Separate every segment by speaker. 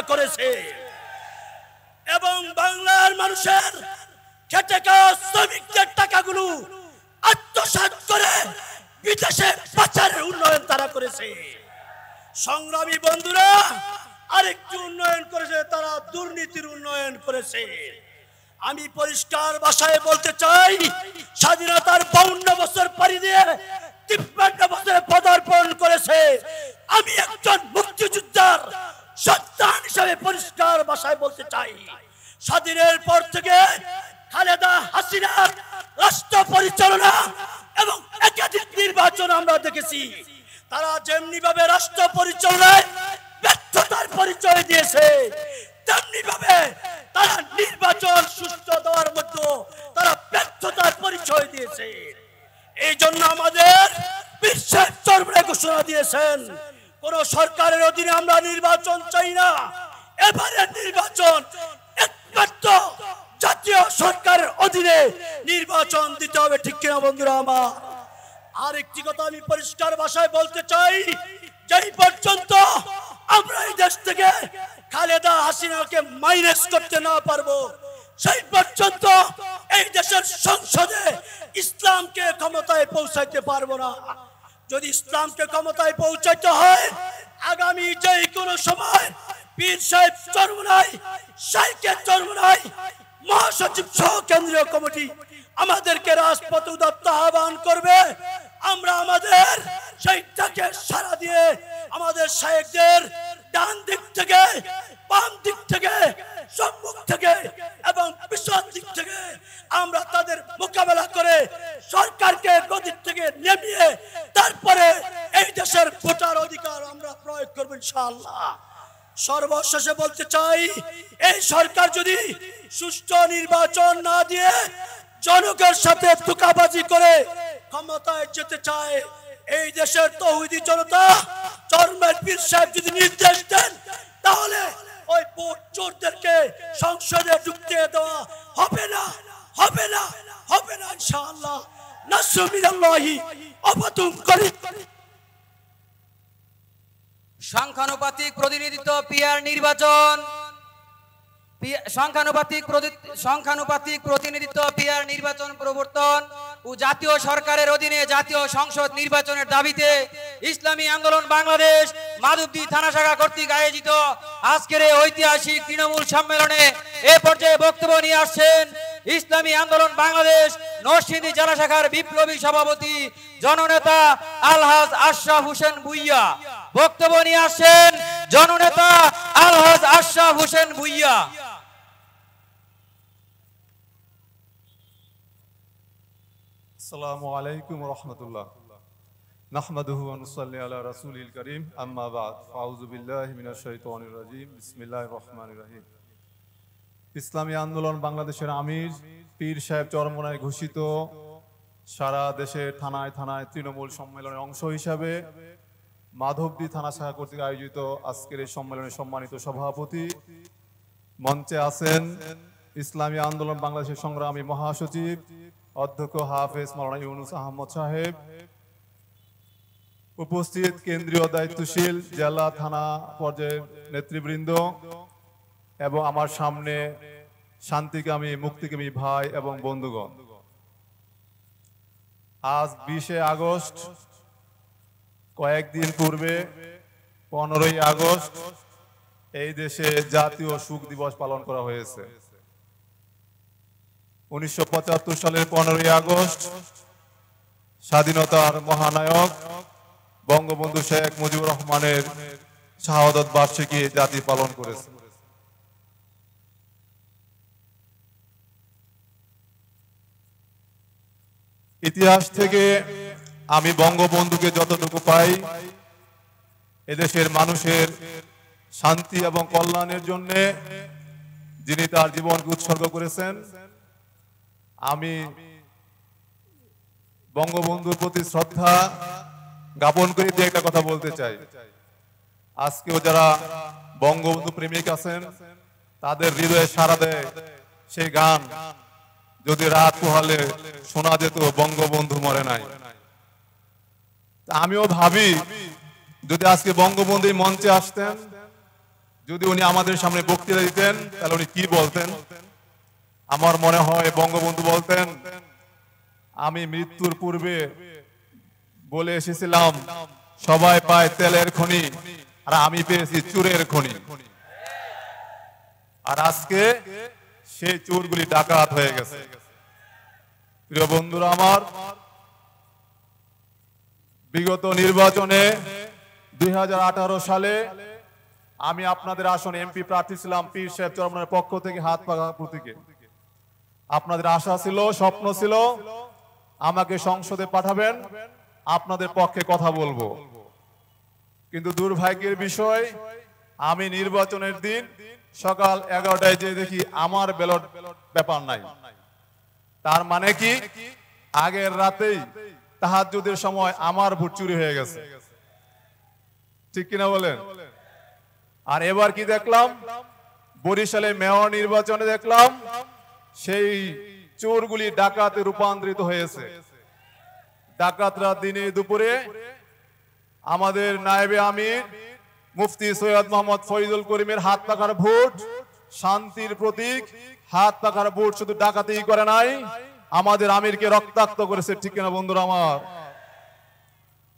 Speaker 1: করেছে এবং বাংলার মানুষের খেটে খাওয়া শ্রমিকদের টাকাগুলো আত্মসাৎ করে বিদেশে পাচারের উন্নয়ন তারা করেছে। সংগ্রামী বন্ধুরা, আরেকটি উন্নয়ন করেছে, তারা দুর্নীতির উন্নয়ন করেছে। আমি পরিষ্কার ভাষায় বলতে চাই, স্বাধীনতার 52 বছর পাড়ি দিয়ে 53 বছরে পদার্পণ করেছে। আমি একজন মুক্তিযোদ্ধার সন্তান হিসেবে পরিষ্কার ভাষায় বলতে চাই, স্বাধীনের পর থেকে খালেদা হাসিনার রাষ্ট্র পরিচালনা এবং একাধিক নির্বাচন আমরা দেখেছি। তারা যেমনি ভাবে রাষ্ট্র পরিচালনায় ব্যর্থতার পরিচয় দিয়েছে, তেমনি ভাবে তারা নির্বাচন সুষ্ঠু দেওয়ার মধ্যে তারা ব্যর্থতার পরিচয় দিয়েছে। এই জন্য আমাদের পীর সাহেব চরমনাই ঘোষণা দিয়েছেন, কোন সরকারের অধীনে আমরা নির্বাচন চাই না। এবারে নির্বাচন একমাত্র জাতীয় সরকারের অধীনে নির্বাচন দিতে হবে, ঠিক কিনা বন্ধুরা আমার? আরেকটি কথা আমি পরিষ্কার ভাষায় বলতে চাই, যেই পর্যন্ত আমরা এই দেশ থেকে খালেদা হাসিনাকে মাইনাস করতে না পারবো, সেই পর্যন্ত এই দেশের সংসদে ইসলামকে ক্ষমতায় পৌঁছাইতে পারবো না। যদি ইসলামকে ক্ষমতায় পৌঁছাইতে হয়, আগামী যে কোনো সময় পীর সাহেব চরমনাই, শাইখে চরমনাই, মহাসচিব সহ কেন্দ্রীয় কমিটি আমাদেরকে রাজপথে উদাত্ত আহ্বান করবে। আমরা আমাদের সেইটাকে সারা দিয়ে আমাদের শাইখদের ডান দিক থেকে, বাম দিক থেকে, সম্মুখ থেকে এবং পিছন দিক থেকে আমরা তাদের মোকাবেলা করে সরকারকে গদি থেকে নামিয়ে তারপরে এই দেশের ভোটার অধিকার আমরা প্রয়োগ করব ইনশাআল্লাহ। সর্বশেষে বলতে চাই, এই সরকার যদি সুষ্ঠু নির্বাচন না দিয়ে জনগণের সাথে ধোঁকাবাজি করে ক্ষমতায় যেতে চায়, এই দেশের তৌহিদি জনতা চরমনাই পীর সাহেব যদি নির্দেশ দেন, তাহলে ওই ভোট চোরদেরকে সংসদে ঢুকতে দেওয়া হবে না, হবে না, হবে না ইনশাআল্লাহ। নাসরু মিনাল্লাহি ওয়া ফাতুন করিম।
Speaker 2: সংখ্যানুপাতিক প্রতিনিধিত্ব পিআর নির্বাচন, সংখ্যানুপাতিক প্রতিনিধিত্ব পিআর নির্বাচন প্রবর্তন ও জাতীয় সরকারের অধীনে জাতীয় সংসদ নির্বাচনের দাবিতে ইসলামী আন্দোলন বাংলাদেশ মাধবদী থানা শাখা কর্তৃক আয়োজিত আজকের এই ঐতিহাসিক তৃণমূল সম্মেলনে এ পর্যায়ে বক্তব্য নিয়ে আসছেন ইসলামী আন্দোলন বাংলাদেশ নরসিংদী জেলা শাখার বিপ্লবী সভাপতি জননেতা আলহাজ আশরাফ হোসেন ভুইয়া। বক্তব্য নিয়ে আসছেন জননেতা আলহাজ আশরাফ হোসেন ভুইয়া।
Speaker 3: আসসালামু আলাইকুম ওয়া রাহমাতুল্লাহ। নাহমাদুহু ওয়া নুসাল্লি আলা রাসূলিল কারীম, আম্মা বা'দ। আউযু বিল্লাহি মিনাশ শাইতানির রাজীম। বিসমিল্লাহির রহমানির রহিম। ইসলামী আন্দোলন বাংলাদেশের আমির পীর সাহেব চরমনাই ঘোষিত সারা দেশের থানায় থানায় তৃণমূল সম্মেলনের অংশ হিসাবে মাধবদী থানা শাখা কর্তৃক আয়োজিত আজকের এই সম্মেলনের সম্মানিত সভাপতি, মঞ্চে আছেন ইসলামী আন্দোলন বাংলাদেশের সংগ্রামী মহাসচিব অধ্যক্ষ হাফেজ মাওলানা ইউনুস আহমদ সাহেব, উপস্থিত কেন্দ্রীয় দায়িত্বশীল জেলা থানা পর্যায়ের নেতৃবৃন্দ এবং আমার সামনে শান্তিকামী মুক্তিকামী ভাই এবং বন্ধুগণ। আজ 20 আগস্ট, কয়েকদিন পূর্বে 15ই আগস্ট এই দেশে জাতীয় শোক দিবস পালন করা হয়েছে। 1975 সালের 15ই আগস্ট স্বাধীনতার মহানায়ক বঙ্গবন্ধু শেখ মুজিবুর রহমানের শাহাদত বার্ষিকী জাতি পালন করেছে। ইতিহাস থেকে আমি বঙ্গবন্ধুকে যতটুকু পাই, এদেশের মানুষের শান্তি এবং কল্যাণের জন্য যিনি তার জীবনকে উৎসর্গ করেছেন, আমি বঙ্গবন্ধুর প্রতি শ্রদ্ধা জ্ঞাপন করে দিয়ে একটা কথা বলতে চাই। আজকেও যারা বঙ্গবন্ধু প্রেমিক আছেন তাদের হৃদয়ে সাড়া দেয় সেই গান, যদি রাত পোহালে শোনা যেত বঙ্গবন্ধু মরে নাই। আমিও ভাবি যদি আজকে বঙ্গবন্ধু মঞ্চে আসতেন, যদি উনি আমাদের সামনে বক্তৃতা দিতেন তাহলে উনি কি বলতেন? আমার মনে হয় বঙ্গবন্ধু বলতেন, আমি মৃত্যুর পূর্বে বলে এসেছিলাম সবাই পায় তেলের খনি, আর আমি পেয়েছি চুরের খনি। আর আজকে সেই চোরগুলি ডাকাত হয়ে গেছে। প্রিয় বন্ধুরা আমার, বিগত নির্বাচনে 2018 সালে আমি আপনাদের আসনে এমপি প্রার্থী ছিলাম পীর সাহেব চরমনাইয়ের পক্ষ থেকে হাত পাখা প্রতীকে। আপনাদের আশা ছিল, স্বপ্ন ছিল আমাকে সংসদে পাঠাবেন, আপনাদের পক্ষে কথা বলবো। কিন্তু দুর্ভাগ্যের বিষয়, আমি নির্বাচনের দিন সকাল 11টায় যে দেখি আমার ব্যালট ব্যাপার নাই। তার মানে কি, আগের রাতেই তাহাজ্জুদের সময় আমার ভোট চুরি হয়ে গেছে। ঠিক কিনা বলেন? আর এবার কি দেখলাম, বরিশালে মেয়র নির্বাচনে দেখলাম সেই চোরগুলি ডাকাতে রূপান্তরিত হয়েছে। ডাকাতরা দিনে দুপুরে আমাদের নায়েবে আমির মুফতি সৈয়দ মোহাম্মদ ফয়জুল করিমের হাত পাখার ভোট, শান্তির প্রতীক হাত পাখার ভোট শুধু ডাকাতেই করে নাই, আমাদের আমিরকে রক্তাক্ত করেছে। ঠিক কিনা বন্ধুরা আমার?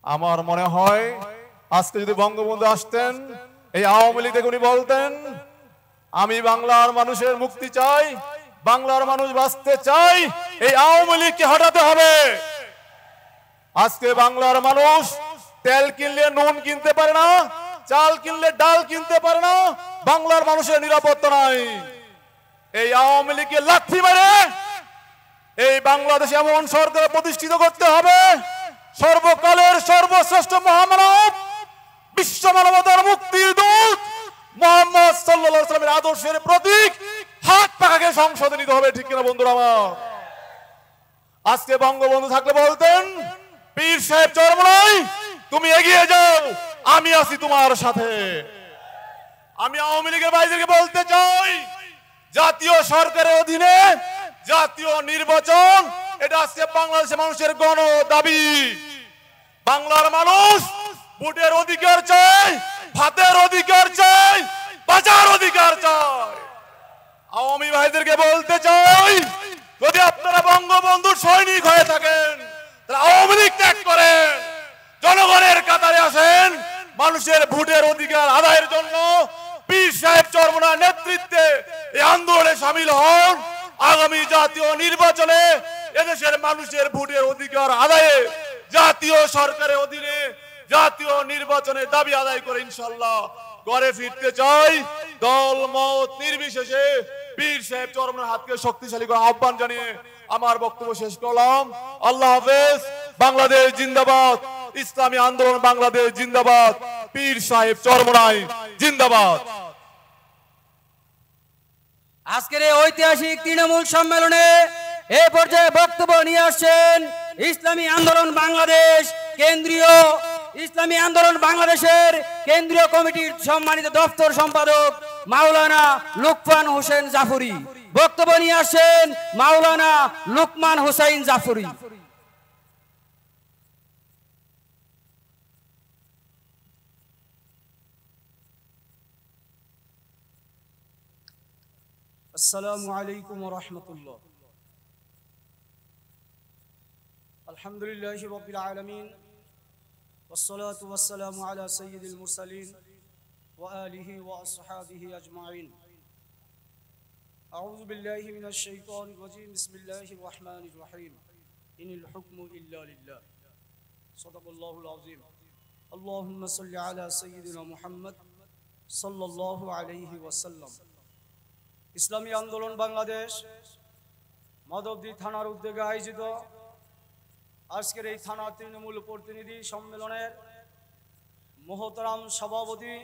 Speaker 3: আমার মনে হয় আজকে যদি বঙ্গবন্ধু আসতেন, এই আওয়ামী লীগ থেকে উনি বলতেন, আমি বাংলার মানুষের মুক্তি চাই, বাংলার মানুষ বাঁচতে চাই, এই আওয়ামী লীগকে হটাতে হবে। আজকে বাংলার মানুষ তেল কিনলে নুন কিনতে পারে না, চাল কিনলে ডাল কিনতে পারে না, বাংলার মানুষের নিরাপত্তা নাই। এই আওয়ামী লীগকে লাথি মেরে এই বাংলাদেশে এমন সরকার প্রতিষ্ঠিত করতে হবে, সর্বকালের সর্বশ্রেষ্ঠ মহামানব, বিশ্ব মানবতার মুক্তির দূত মুহাম্মদ সাল্লাল্লাহু আলাইহি ওয়াসাল্লামের আদর্শের প্রতীক হাত পাখাকে সংসদে নিতে হবে। ঠিক কিনা বন্ধুরা আমার? আজকে বঙ্গবন্ধু থাকলে বলতেন, পীর সাহেব চরমনাই তুমি এগিয়ে যাও, আমি আছি তোমার সাথে। আমি আওয়ামী লীগের ভাইদেরকে বলতে চাই, জাতীয় সরকারের অধীনে জাতীয় নির্বাচন, এটা আজকে বাংলাদেশের মানুষের গণ দাবি। বাংলার মানুষ ভোটের অধিকার চায়, ভাতের অধিকার চায়, বাঁচার অধিকার চায়। আওয়ামী ভাইদেরকে বলতে চাই, যদি আপনারা বঙ্গবন্ধুর সৈনিক হয়ে থাকেন তাহলে আওয়ামী লীগ ত্যাগ করেন, জনগণের কাতারে আসেন, মানুষের ভোটের অধিকার আদায়ের জন্য পীর সাহেব চরমনার নেতৃত্বে এই আন্দোলনে শামিল হন। আগামী জাতীয় নির্বাচনে এদেশের মানুষের ভোটের অধিকার আদায়ে জাতীয় সরকারের অধীনে জাতীয় নির্বাচনের দাবি আদায় করে ইনশাআল্লাহ ঘরে ফিরতে চাই। দল মত নির্বিশেষে পীর সাহেব চরমনার হাতকে শক্তিশালী করে আহ্বান জানিয়ে আমার বক্তব্য শেষ করলাম। আল্লাহ হাফেজ। বাংলাদেশ জিন্দাবাদ, ইসলামী আন্দোলন বাংলাদেশ জিন্দাবাদ, পীর সাহেব চরমনাই জিন্দাবাদ।
Speaker 2: আজকের এই ঐতিহাসিক তৃণমূল সম্মেলনে এই পর্যায়ে বক্তব্য নিয়ে আসছেন ইসলামী আন্দোলন বাংলাদেশ কেন্দ্রীয় ইসলামী আন্দোলন বাংলাদেশের কেন্দ্রীয় কমিটির সম্মানিত দপ্তর সম্পাদক মাওলানা লুকমান হোসেন জাফরি। বক্তব্য নিয়ে আসছেন মাওলানা লুকমান হোসেন জাফরি।
Speaker 4: السلام عليكم ورحمة الله. الحمد لله رب العالمين والصلاة والسلام على سيد المرسلين وآله وأصحابه أجمعين. أعوذ بالله من الشيطان الرجيم. بسم الله الرحمن الرحيم. إن الحكم إلا لله. صدق الله العظيم. اللهم صل على سيدنا محمد صلى الله عليه وسلم. ইসলামী আন্দোলন বাংলাদেশ মাধবদী থানার উদ্যোগে আয়োজিত আজকের এই থানা তৃণমূল প্রতিনিধি সম্মেলনের মহতরাম সভাপতি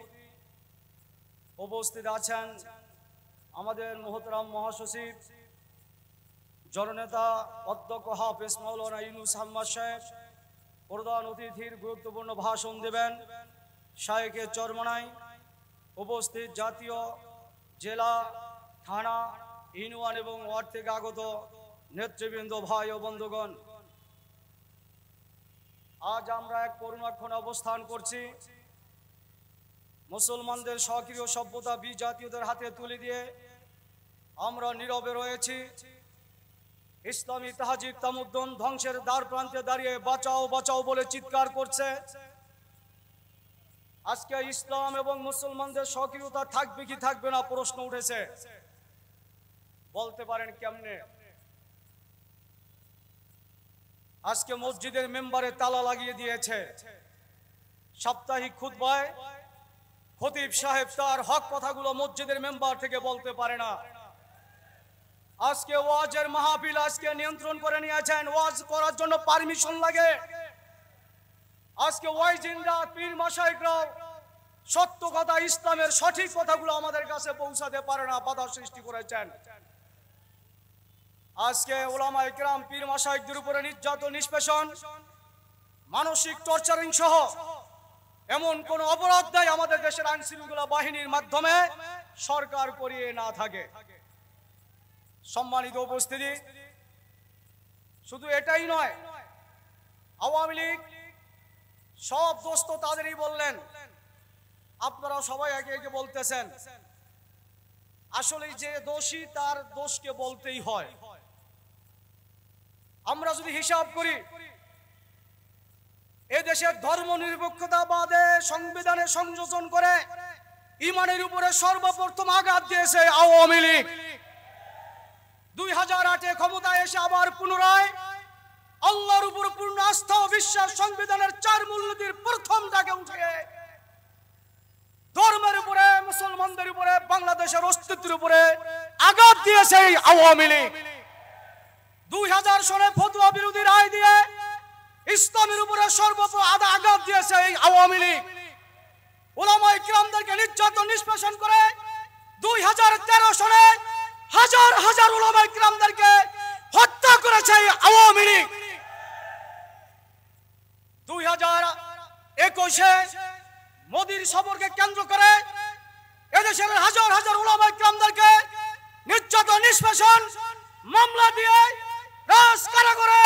Speaker 4: উপস্থিত আছেন আমাদের মহতরাম মহাসচিব জননেতা অধ্যক্ষ হাফেজ মাওলানা ইউনুস আহমদ সাহেব। প্রধান অতিথির গুরুত্বপূর্ণ ভাষণ দেবেন শায়েখে চরমনাই। উপস্থিত জাতীয়, জেলা, থানা, ইউনিয়ন এবং ওয়ার্ড থেকে আগত নেতৃবৃন্দ, ভাই ও বন্ধুগণ, আজ আমরা এক করুণাক্ষণে অবস্থান করছি। মুসলমানদের সক্রিয় সভ্যতা বিজাতীয়দের হাতে তুলে দিয়ে আমরা নীরবে রয়েছি। ইসলামী তাহজিব তামুদ্দুন ধ্বংসের দ্বার প্রান্তে দাঁড়িয়ে বাঁচাও বাঁচাও বলে চিৎকার করছে। আজকে ইসলাম এবং মুসলমানদের সক্রিয়তা থাকবে কি থাকবে না প্রশ্ন উঠেছে। বলতে পারেন কেমনে? আজকে মসজিদের মেম্বারে তালা লাগিয়ে দিয়েছে। সাপ্তাহিক খুতবায় খতিব সাহেব তার হক কথাগুলো মসজিদের মেম্বার থেকে বলতে পারে না। আজকে ওয়াজের মাহফিল আজকে নিয়ন্ত্রণ করে নিয়েছেন, ওয়াজ করার জন্য পারমিশন লাগে। আজকে ওয়াইজিনরা পীর মাশায়েখরাও সত্য কথা ইসলামের সঠিক কথাগুলো আমাদের কাছে পৌঁছাতে পারে না, বাধা সৃষ্টি করেছেন। আজকে উলামায়ে কেরাম পীর মাশায়েখদের উপরে নির্যাতন নিষ্পেষণ মানসিক টর্চারিং সহ এমন কোন অপরাধ নাই আমাদের দেশের আইন শৃঙ্খলা বাহিনীর মাধ্যমে সরকার করিয়ে না থাকে। সম্মানিত উপস্থিতি, শুধু এটাই নয়, আওয়ামী লীগ সব দোষ তো তাদেরই বললেন। আপনারা সবাই একে একে বলতেছেন, আসলে যে দোষী তার দোষকে বলতেই হয়। আমরা যদি হিসাব করি, এদেশের ধর্ম নিরপেক্ষতাবাদে সংবিধানে সংযোজন করে ইমানের উপরে সর্বপ্রথম আঘাত দিয়েছে আওয়ামী লীগ। 2008-এ ক্ষমতায় এসে আবার পুনরায় আল্লাহর উপর পূর্ণ আস্থা ও বিশ্বাস, সংবিধানের 4 মূলনীতির প্রথমটাকে উঠিয়ে ধর্মের উপরে, মুসলমানদের উপরে, বাংলাদেশের অস্তিত্বের উপরে আঘাত দিয়েছে আওয়ামী লীগ। 2000 সনে ফতোয়া বিরোধী রায় দিয়ে ইসলামের উপরে সর্বপ্রথম আঘাত দিয়েছে এই আওয়ামী লীগ। উলামায়ে কিরামদেরকে নির্যাতন নিষ্পেষণ করে 2013 সনে হাজার হাজার উলামায়ে কিরামদেরকে হত্যা করেছে এই আওয়ামী লীগ। 2021-এ মোদির সফরকে কেন্দ্র করে এদেশের হাজার হাজার উলামায়ে কিরামদেরকে নির্যাতন নিষ্পেষণ মামলা দিয়ে রাজ কারাগারে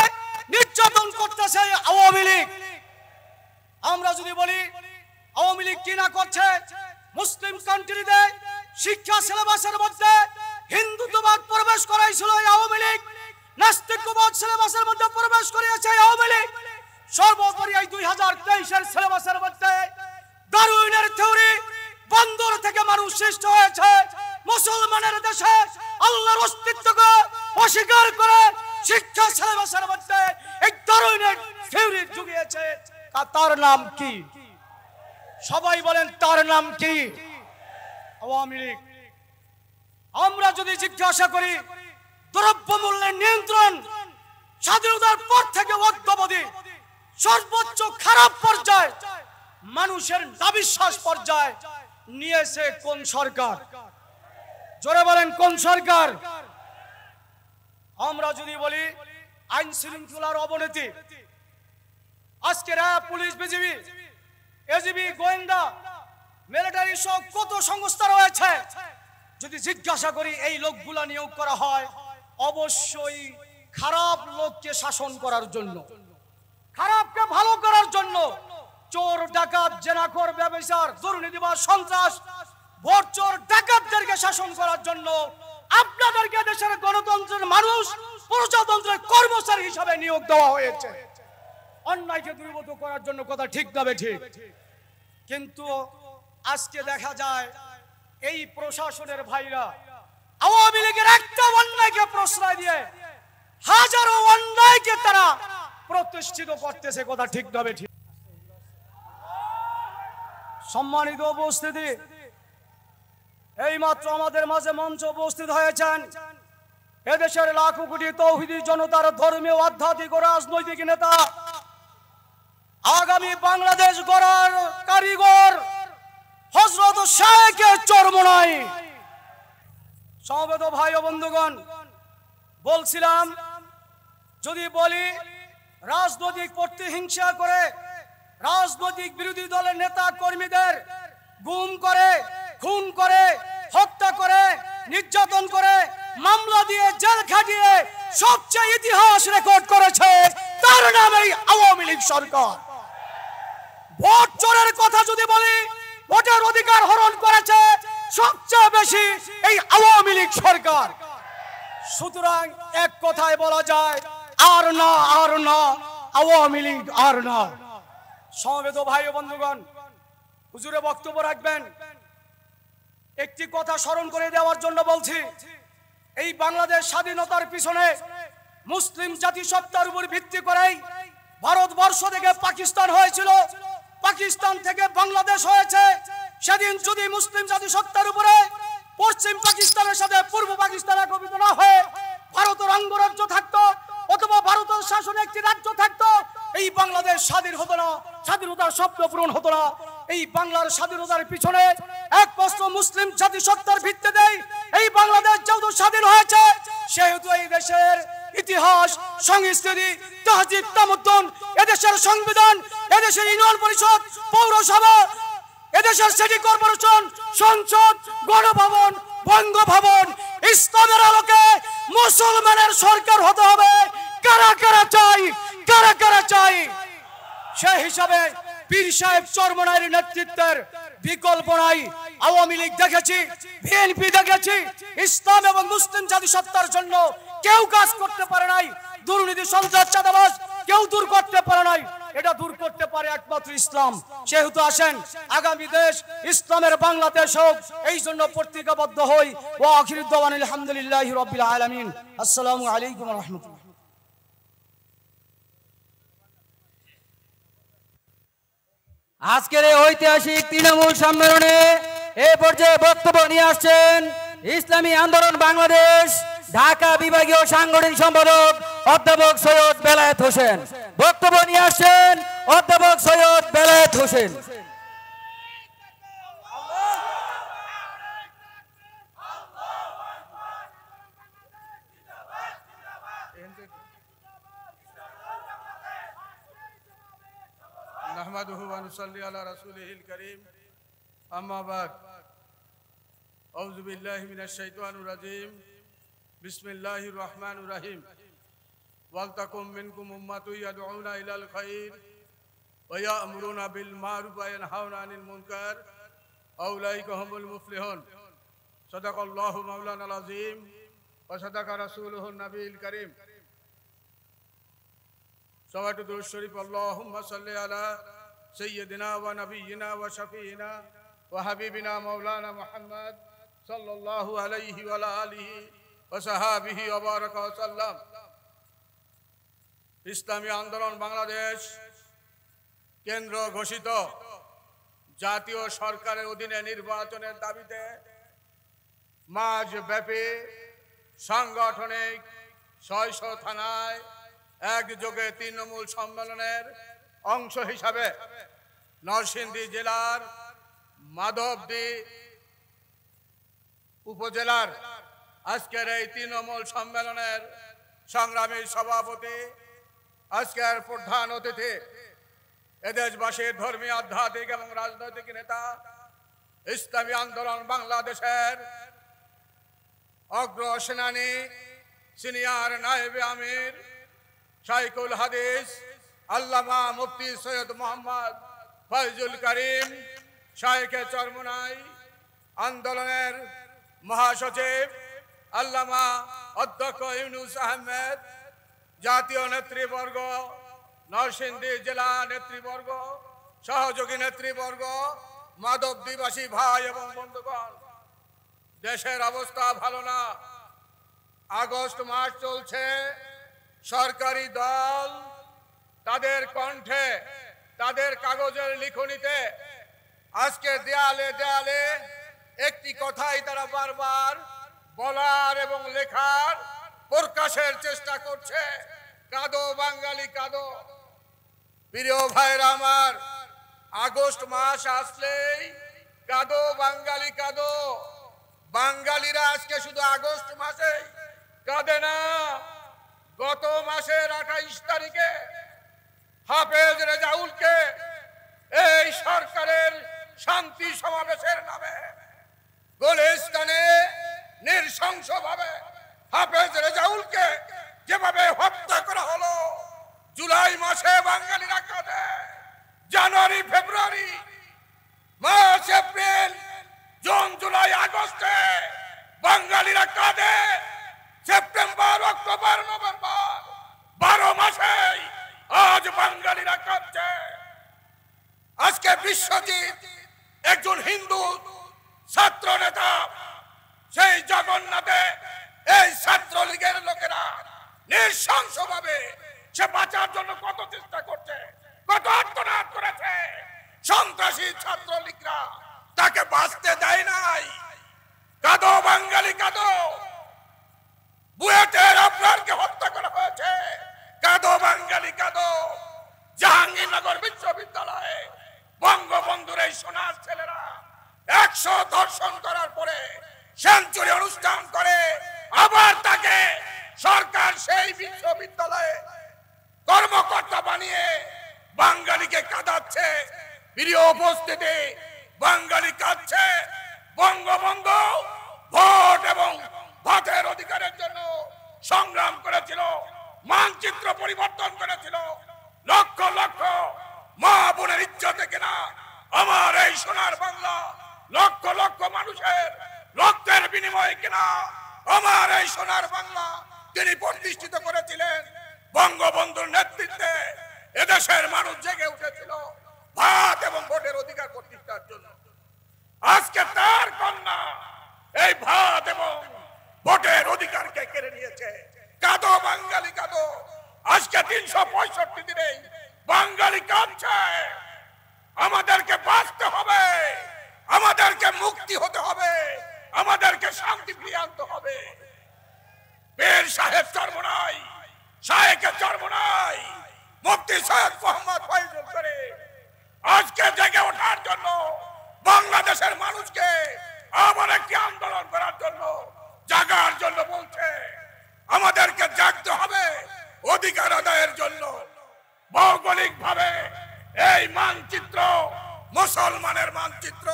Speaker 4: নির্যাতন করতেছে আওয়ামী লীগ। আমরা যদি বলি আওয়ামী লীগ কি না করছে, মুসলিম কান্ট্রিতে শিক্ষা সিলেবাসের মধ্যে হিন্দুত্ববাদ প্রবেশ করাইছিল এই আওয়ামী লীগ, নাস্তিকবাদ সিলেবাসের মধ্যে প্রবেশ করিয়েছে এই আওয়ামী লীগ। সর্বোপরি এই 2023-এর সিলেবাসের মধ্যে ডারউইনের থিওরি বন্দর থেকে মানুষ সৃষ্টি হয়েছে। মুসলমানের দেশে আল্লাহর অস্তিত্বকে অস্বীকার করে শিক্ষা সিলেবাসের মধ্যে এই ডারউইনের থিওরি ঢুকিয়েছে। তার নাম কি? সবাই বলেন তার নাম কি? আওয়ামী লীগ। আমরা যদি জিজ্ঞাসা করি, দ্রব্যমূল্যের নিয়ন্ত্রণ স্বাধীনতার পর থেকে অদ্যাবধি সর্বোচ্চ খারাপ পর্যায়ে, মানুষের নাবিশ্বাস পর্যায়ে নিয়েছে কোন সরকার? জোরে বলেন কোন সরকার? আমরা যদি বলি আইন শৃঙ্খলার অবনতি, আজকে র্যাব, পুলিশ, বিজিবি, এজিবি, গোয়েন্দা, মিলিটারি সহ কত সংস্থা রয়েছে, যদি জিজ্ঞাসা করি এই লোকগুলা নিয়োগ করা হয় অবশ্যই খারাপ লোককে শাসন করার জন্য, খারাপকে ভালো করার জন্য। চোর, ডাকাত, জেনাখোর, ব্যভিচার, দুর্নীতিবাজ, সন্ত্রাস, ভোট চোর, ডাকাতদেরকে শাসন করার জন্য আপনাদেরকে দেশের গণতন্ত্রের মানুষ, প্রজাতন্ত্রের কর্মচারী হিসাবে নিয়োগ দেওয়া হয়েছে অন্যায়কে দূরীভূত করার জন্য। কথা ঠিক না ঠিক? কিন্তু আজকে দেখা যায় এই প্রশাসনের ভাইরা আওয়ামী লীগের একটা অন্যায়কে প্রশ্রয় দিয়ে হাজারো অন্যায়কে তারা প্রতিষ্ঠিত করতেছে। কথা ঠিক না ঠিক? সম্মানিত উপস্থিতি, এই মাত্র আমাদের মাঝে মঞ্চ উপস্থিত হয়েছেন এদেশের লাখো কোটি তৌহিদি জনতার ধর্মীয়, আধ্যাত্মিক ও রাজনৈতিক নেতা, আগামী বাংলাদেশ গড়ার কারিগর হযরত শাইখ চরমোনাই। সমবেত ভাই ও বন্ধুগণ, বলছিলাম যদি বলি রাজনৈতিক প্রতিহিংসা করে রাজনৈতিক বিরোধী দলের নেতা কর্মীদের গুম করে, খুন করে, হত্যা করে, নির্যাতন করে, মামলা দিয়ে জেল খাটিয়ে সবচেয়ে ইতিহাস রেকর্ড করেছে, তার নামেই আওয়ামী লীগ সরকার। ভোট চোরের কথা যদি বলি, ভোটের অধিকার অধিকার হরণ করেছে সবচেয়ে বেশি এই আওয়ামী লীগ সরকার। সুতরাং এক কথায় বলা যায়, আর না, আর না, আওয়ামী লীগ আর না। সমবেত ভাই ও বন্ধুগণ, হুজুরে বক্তব্য রাখবেন। একটি কথা স্মরণ করে দেওয়ার জন্য বলছি, এই বাংলাদেশ স্বাধীনতার পিছনে মুসলিম জাতিসত্তার উপর ভিত্তি করেই ভারতবর্ষ থেকে পাকিস্তান হয়েছিল, পাকিস্তান থেকে বাংলাদেশ হয়েছে। সেদিন যদি মুসলিম জাতিসত্তার উপরে পশ্চিম পাকিস্তানের সাথে পূর্ব পাকিস্তান একীভূত না হয়ে ভারতের অঙ্গরাজ্য থাকতো অথবা ভারতের শাসনে একটি রাজ্য থাকতো, এই বাংলাদেশ স্বাধীন হতো না, স্বাধীনতার স্বপ্ন পূরণ হতো না। এই বাংলার স্বাধীনতার পিছনে একমাত্র মুসলিম জাতিসত্তার ভিত্তিতেই এই বাংলাদেশ যেহেতু স্বাধীন হয়েছে, সেহেতু এই দেশের ইতিহাস, সংস্কৃতি, তাহজিব, তামাদ্দুন, এদেশের সংবিধান, এদেশের ইউনিয়ন পরিষদ, পৌরসভা, এদেশের সিটি কর্পোরেশন, সংসদ, গণভবন, বঙ্গভবন, ইসলামের আলোকে মুসলমানের সরকার হতে হবে। কারা কারা চাই, কারা কারা চাই? সেই হিসাবে পীর সাহেব চরমনাইয়ের নেতৃত্বের বিকল্প নাই। আওয়ামী লীগ দেখেছি, বিএনপি দেখেছি, ইসলাম এবং মুসলিম জাতিসত্তার জন্য কেউ কাজ করতে পারে নাই। দুর্নীতি, সন্ত্রাস, চাঁদাবাজ কেউ দূর করতে পারে নাই। এটা দূর করতে পারে একমাত্র ইসলাম। সেহেতু আসেন, আগামী দেশ ইসলামের বাংলাদেশ হোক, এই জন্য প্রতিজ্ঞাবদ্ধ হই। ওয়া আখিরু দাওয়ানা আলহামদুলিল্লাহি রাব্বিল আলামিন। আসসালামু আলাইকুম ওয়া রাহমাতুল্লাহ।
Speaker 2: আজকের এই ঐতিহাসিক তৃণমূল সম্মেলনে এ পর্যায়ে বক্তব্য নিয়ে আসছেন ইসলামী আন্দোলন বাংলাদেশ ঢাকা বিভাগীয় সাংগঠনিক সম্পাদক অধ্যাপক সৈয়দ বেলায়েত হোসেন। বক্তব্য নিয়ে আসছেন অধ্যাপক সৈয়দ বেলায়েত হোসেন।
Speaker 5: نحمده ونصلي على رسوله الكريم أما بعد أعوذ بالله من الشيطان الرجيم بسم الله الرحمن الرحيم ولتكن منكم أمة يدعون إلى الخير ويأمرون بالمعروف وينهون عن المنكر أولئك هم المفلحون صدق الله مولانا العظيم وصدق رسوله النبي الكريم صلوات درود شريف اللهم صل على سيدنا ونبينا وشفينا وحبيبنا مولانا محمد صلى الله عليه وعلى آله وصحابه وبارك وسلم। ইসলামী আন্দোলন বাংলাদেশ কেন্দ্র ঘোষিত জাতীয় সরকারের অধীনে নির্বাচনের দাবিতে মাসব্যাপী সাংগঠনিক ৬০০ থানায় একযোগে তৃণমূল সম্মেলনের অংশ হিসাবে নরসিংদী জেলার মাধবদী উপজেলার আজকের এই তৃণমূল সম্মেলনের সংগ্রামী সভাপতি, আজকের প্রধান অতিথি, এদেশবাসীর ধর্মীয়, আধ্যাত্মিক এবং রাজনৈতিক নেতা, ইসলামী আন্দোলন বাংলাদেশের অগ্রসেনানী, সিনিয়র নায়েবে আমির, শাইখুল হাদিস আল্লামা মুফতি সৈয়দ মোহাম্মদ ফয়জুল করিম, শাইখে চরমনাই, আন্দোলনের মহাসচিব আল্লামা অধ্যক্ষ ইউনুস আহমেদ, জাতীয় নেতৃবর্গ, নরসিংদী জেলা নেতৃবর্গ, সহযোগী নেতৃবর্গ, মাধবদীবাসী ভাই এবং বন্ধুগণ, দেশের অবস্থা ভালো না। আগস্ট মাস চলছে। সরকারি দল তাদের কণ্ঠে, তাদের কাগজের লিখনিতে আজকে দেয়ালে দেয়ালে একটি কথাই তারা বারবার বলার এবং লেখার প্রকাশের চেষ্টা করছে, কাঁদো বাঙালি কাঁদো। প্রিয় ভাইরা আমার, আগস্ট মাস আসলেই কাঁদো বাঙালি কাঁদো। বাঙালিরা আজকে শুধু আগস্ট মাসে কাঁদে না, গত মাসের 28 তারিখে হাফেজ রেজাউলকে এই সরকারের শান্তি সমাবেশের নামে গুলিস্তানে নৃশংসভাবে হাফেজ রেজাউলকে যেভাবে হত্যা করা হলো, জুলাই মাসে বাঙালিরা কাঁদে, জানুয়ারি, ফেব্রুয়ারি, মার্চ, এপ্রিল, বিশ্বজিৎ একজন হিন্দু ছাত্র নেতা, সেই জগন্নাথে এই ছাত্রলীগের লোকেরা নৃশংসভাবে সে বাঁচার জন্য কত চেষ্টা করছে, কত আত্মনাদ করেছে। সন্ত্রাসী ছাত্রলীগরা তাকে বাঁচতে দেয় নাই। কাঁদো বাঙালি কাঁদো, বুয়েটের আবরারকে হত্যা করা হয়েছে। কাঁদো বাঙালি কাঁদো, জাহাঙ্গীরনগর বিশ্ববিদ্যালয়ে বঙ্গবন্ধুর এই সোনার ছেলেরা 100 ধর্ষণ করার পরে সেঞ্চুরি অনুষ্ঠান করে আবার তাকে সরকার সেই বিশ্ববিদ্যালয়ে কর্মকর্তা বানিয়ে বাঙালিকে কাঁদাচ্ছে। প্রিয় উপস্থিতি, বাঙালি কাঁদছে। বঙ্গবন্ধু ভোট এবং ভোটের অধিকারের জন্য সংগ্রাম করেছিল, মানচিত্র পরিবর্তন করেছিল। লক্ষ লক্ষ মা বোনের ইজ্জতে কিনা আমার এই সোনার বাংলা, লক্ষ লক্ষ মানুষের রক্তের বিনিময়ে কিনা আমার এই সোনার বাংলা তিনি প্রতিষ্ঠিত করেছিলেন। বঙ্গবন্ধুর নেতৃত্বে এদেশের মানুষ জেগে উঠেছিল ভাত এবং ভোটের অধিকার প্রতিষ্ঠার জন্য। আজকে তার কন্যা এই ভাত এবং ভোটের অধিকারকে কেড়ে নিয়েছে। কাঁদো বাঙালি কাঁদো। আজকে 365 দিনে বাঙালি কাঁদছে। আমাদেরকে বাঁচতে হবে, আমাদেরকে মুক্তি হতে হবে, আমাদেরকে শান্তি ফিরিয়ে আনতে হবে। পীর সাহেব চরমনাই, শায়েখে চরমনাই, মুফতি সৈয়দ মোহাম্মদ ফয়জুল করিম আজকে জেগে ওঠার জন্য, বাংলাদেশের মানুষকে আবার একটি আন্দোলন করার জন্য, জাগার জন্য বলছে। আমাদেরকে জাগতে হবে অধিকার আদায়ের জন্য। ভৌগোলিক ভাবে এই মানচিত্র মুসলমানের মানচিত্র।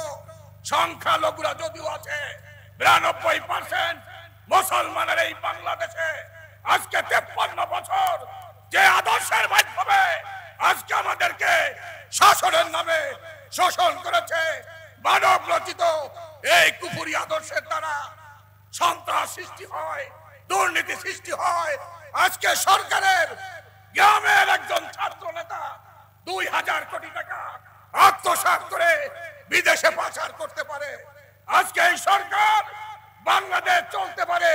Speaker 5: সংখ্যালঘুরা যদিও আছে 92% মুসলমানের এই বাংলাদেশে আজকে 53 বছর যে আদর্শের মাধ্যমে আজকে আমাদেরকে শাসনের নামে শোষণ করেছে, মানব রচিত এই কুফরি আদর্শের দ্বারা সন্ত্রাস সৃষ্টি হয়, দুর্নীতি সৃষ্টি হয়। আজকে সরকারের গ্রামের একজন ছাত্র নেতা 2000 কোটি টাকা আত্মসাৎ করে বিদেশে পাচার করতে পারে। আজকে এই সরকার বাংলাদেশ চলতে পারে,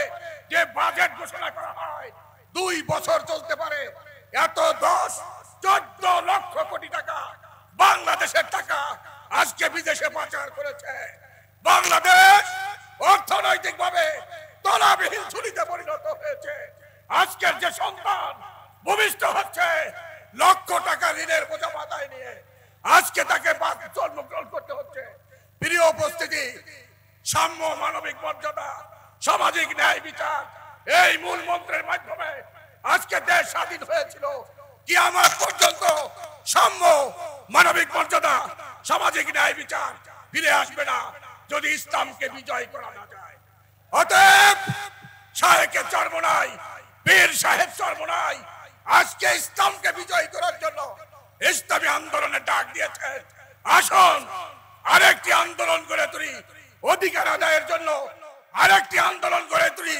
Speaker 5: যে বাজেট ঘোষণা করা হয় 2 বছর চলতে পারে। এত 10-14 লক্ষ কোটি টাকা বাংলাদেশের টাকা আজকে বিদেশে পাচার করেছে। বাংলাদেশ অর্থনৈতিকভাবে তলাবিহীন ঝুলিতে পরিণত হয়েছে। আজকের যে সন্তান ভূমিষ্ঠ হচ্ছে লক্ষ টাকা ঋণের বোঝা মাথায় নিয়ে, আজকে তাকে জন্মগ্রহণ করতে হচ্ছে। প্রিয় উপস্থিতি, সাম্য, মানবিক মর্যাদা, সামাজিক ন্যায় বিচার, এই মূল মন্ত্রের মাধ্যমে আজকে দেশ স্বাধীন হয়েছিল। কিয়ামত পর্যন্ত সাম্য, মানবিক মর্যাদা, সামাজিক ন্যায় বিচার ফিরে আসবে না যদি ইসলামকে বিজয় করা না যায়। অতএব শায়েখে চরমনাই, পীর সাহেব চরমনাই আজকে ইসলামকে বিজয় করার জন্য ইসলামী আন্দোলনের ডাক দিয়েছেন। আসুন আরেকটি আন্দোলন গড়ে তুলি, অধিকার আদায়ের জন্য আরেকটি আন্দোলন গড়ে তুলি,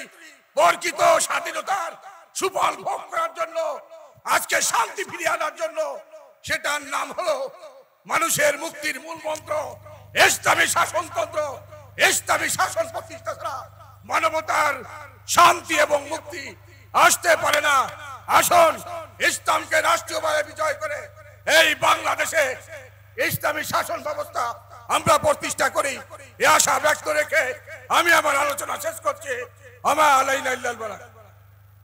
Speaker 5: বর্জিত স্বাধীনতার সুফল ভোগ করার জন্য, আজকে শান্তি ফিরিয়ে আনার জন্য। সেটার নাম হলো মানুষের মুক্তির মূল মন্ত্র ইসলামী শাসনতন্ত্র। ইসলামী শাসন প্রতিষ্ঠা ছাড়া মানবতার শান্তি এবং মুক্তি আসতে পারে না। আসুন ইসলামকে রাষ্ট্রীয়ভাবে বিজয় করে এই বাংলাদেশে ইসলামী শাসন ব্যবস্থা আমরা প্রতিষ্ঠা করি। এই আশা ব্যক্ত রেখে আমি আমার আলোচনা শেষ করছি। আমা আলাইনা ইল্লাল বালাগ।